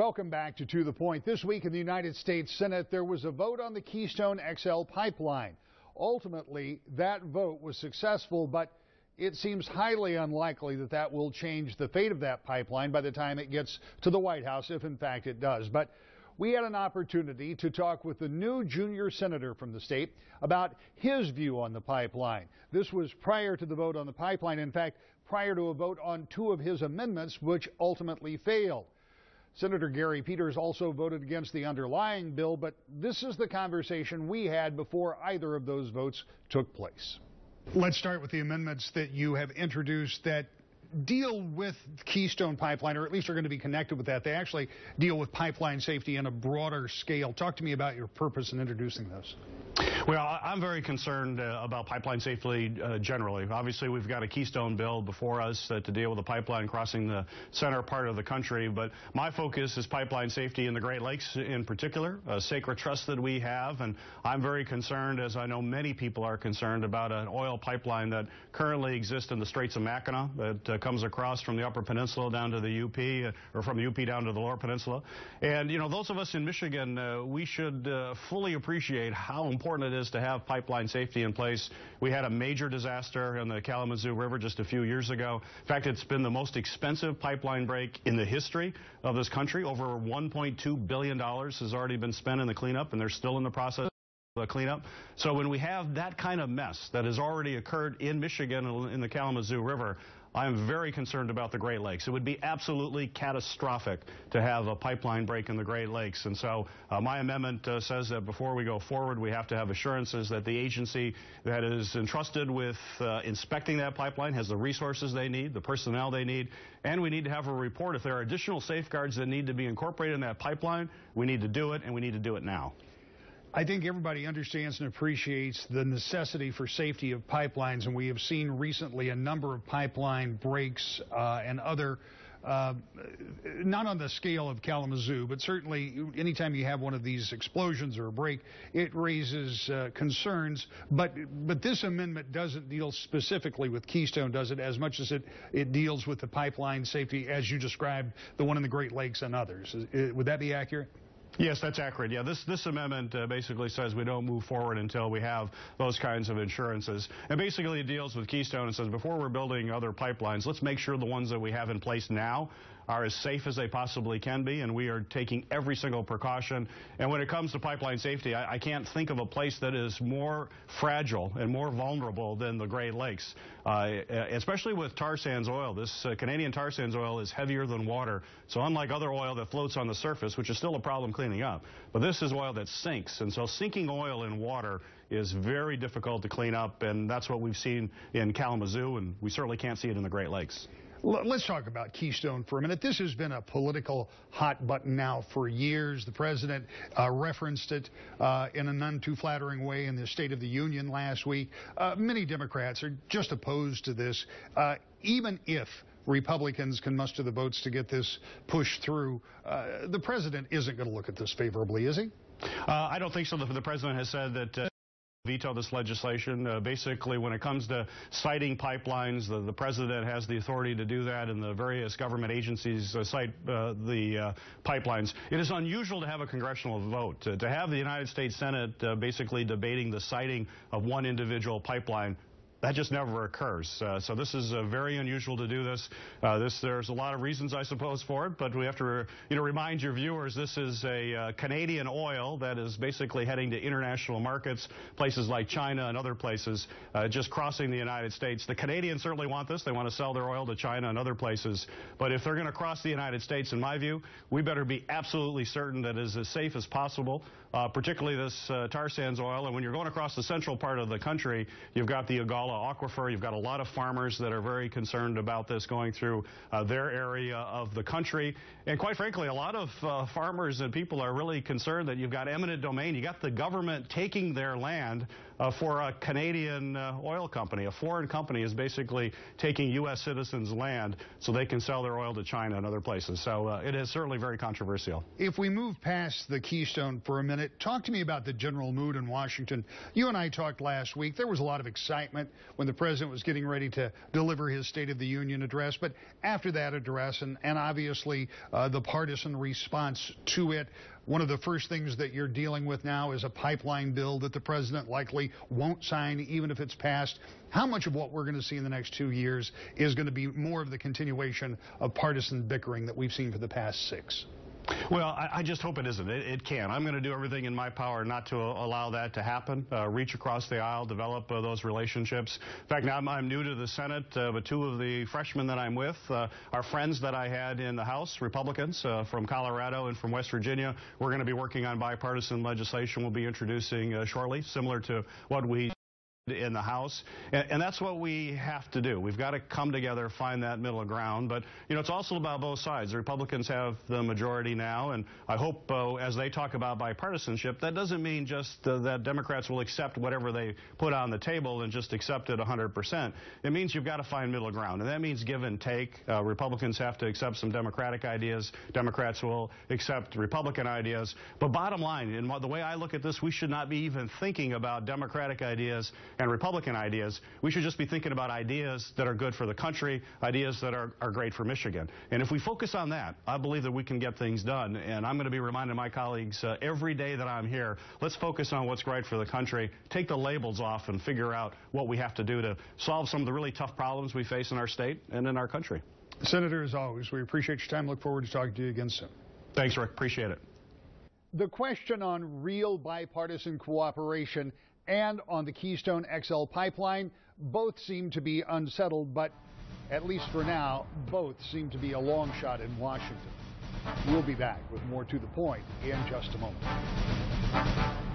Welcome back to the Point. This week in the United States Senate, there was a vote on the Keystone XL pipeline. Ultimately, that vote was successful, but it seems highly unlikely that that will change the fate of that pipeline by the time it gets to the White House, if in fact it does. But we had an opportunity to talk with the new junior senator from the state about his view on the pipeline. This was prior to the vote on the pipeline. In fact, prior to a vote on two of his amendments, which ultimately failed. Senator Gary Peters also voted against the underlying bill, but this is the conversation we had before either of those votes took place. Let's start with the amendments that you have introduced that deal with Keystone Pipeline, or at least are going to be connected with that. They actually deal with pipeline safety on a broader scale. Talk to me about your purpose in introducing those. Well, I'm very concerned about pipeline safety generally. Obviously, we've got a Keystone bill before us to deal with the pipeline crossing the center part of the country, but my focus is pipeline safety in the Great Lakes in particular, a sacred trust that we have, and I'm very concerned, as I know many people are concerned, about an oil pipeline that currently exists in the Straits of Mackinac that comes across from the Upper Peninsula down to the UP, or from the UP down to the Lower Peninsula. And, you know, those of us in Michigan, we should fully appreciate how important it is to have pipeline safety in place. We had a major disaster in the Kalamazoo River just a few years ago. In fact, it's been the most expensive pipeline break in the history of this country. Over $1.2 billion has already been spent in the cleanup, and they're still in the process of cleanup. So when we have that kind of mess that has already occurred in Michigan in the Kalamazoo River, I am very concerned about the Great Lakes. It would be absolutely catastrophic to have a pipeline break in the Great Lakes. And so my amendment says that before we go forward, we have to have assurances that the agency that is entrusted with inspecting that pipeline has the resources they need, the personnel they need, and we need to have a report. If there are additional safeguards that need to be incorporated in that pipeline, we need to do it, and we need to do it now. I think everybody understands and appreciates the necessity for safety of pipelines, and we have seen recently a number of pipeline breaks and other, not on the scale of Kalamazoo, but certainly anytime you have one of these explosions or a break, it raises concerns. But this amendment doesn't deal specifically with Keystone, does it, as much as it deals with the pipeline safety, as you described, the one in the Great Lakes and others. Would that be accurate? Yes, that's accurate. Yeah, this amendment basically says we don't move forward until we have those kinds of insurances. And basically it deals with Keystone and says before we're building other pipelines, let's make sure the ones that we have in place now are as safe as they possibly can be, and we are taking every single precaution. And when it comes to pipeline safety, I can't think of a place that is more fragile and more vulnerable than the Great Lakes, especially with tar sands oil. This Canadian tar sands oil is heavier than water, so unlike other oil that floats on the surface, which is still a problem cleaning up, but this is oil that sinks, and so sinking oil in water is very difficult to clean up, and that's what we've seen in Kalamazoo, and we certainly can't see it in the Great Lakes. Let's talk about Keystone for a minute. This has been a political hot button now for years. The president referenced it in a none too flattering way in the State of the Union last week. Many Democrats are just opposed to this, even if Republicans can muster the votes to get this pushed through. The president isn't going to look at this favorably, is he? I don't think so. The president has said that veto this legislation. Basically, when it comes to citing pipelines, the president has the authority to do that, and the various government agencies cite the pipelines. It is unusual to have a congressional vote. To have the United States Senate basically debating the citing of one individual pipeline, that just never occurs. So this is very unusual to do this. There's a lot of reasons, I suppose, for it, but we have to remind your viewers this is a Canadian oil that is basically heading to international markets, places like China and other places, just crossing the United States. The Canadians certainly want this. They want to sell their oil to China and other places. But if they're going to cross the United States, in my view, we better be absolutely certain that it is as safe as possible, particularly this tar sands oil. And when you're going across the central part of the country, you've got the Agala Aquifer. You've got a lot of farmers that are very concerned about this going through their area of the country. And quite frankly, a lot of farmers and people are really concerned that you've got eminent domain. You got the government taking their land for a Canadian oil company. A foreign company is basically taking U.S. citizens' land so they can sell their oil to China and other places. So it is certainly very controversial. If we move past the Keystone for a minute, talk to me about the general mood in Washington. You and I talked last week. There was a lot of excitement when the president was getting ready to deliver his State of the Union address. But after that address, and obviously the partisan response to it, one of the first things that you're dealing with now is a pipeline bill that the president likely won't sign, even if it's passed. How much of what we're going to see in the next 2 years is going to be more of the continuation of partisan bickering that we've seen for the past 6? Well, I just hope it isn't. It can. I'm going to do everything in my power not to allow that to happen, reach across the aisle, develop those relationships. In fact, now I'm new to the Senate, but 2 of the freshmen that I'm with are friends that I had in the House, Republicans from Colorado and from West Virginia. We're going to be working on bipartisan legislation we'll be introducing shortly, similar to what we in the House, and that's what we have to do. We've got to come together, find that middle ground, but it's also about both sides. The Republicans have the majority now, and I hope as they talk about bipartisanship, that doesn't mean just that Democrats will accept whatever they put on the table and just accept it 100%. It means you've got to find middle ground, and that means give and take. Republicans have to accept some Democratic ideas. Democrats will accept Republican ideas, but bottom line, in the way I look at this, we should not be even thinking about Democratic ideas and Republican ideas. We should just be thinking about ideas that are good for the country, ideas that are great for Michigan. And if we focus on that, I believe that we can get things done. And I'm going to be reminding my colleagues every day that I'm here, let's focus on what's right for the country, take the labels off and figure out what we have to do to solve some of the really tough problems we face in our state and in our country. Senator, as always, we appreciate your time. Look forward to talking to you again soon. Thanks, Rick. Appreciate it. The question on real bipartisan cooperation and on the Keystone XL pipeline, both seem to be unsettled, but at least for now, both seem to be a long shot in Washington. We'll be back with more To the Point in just a moment.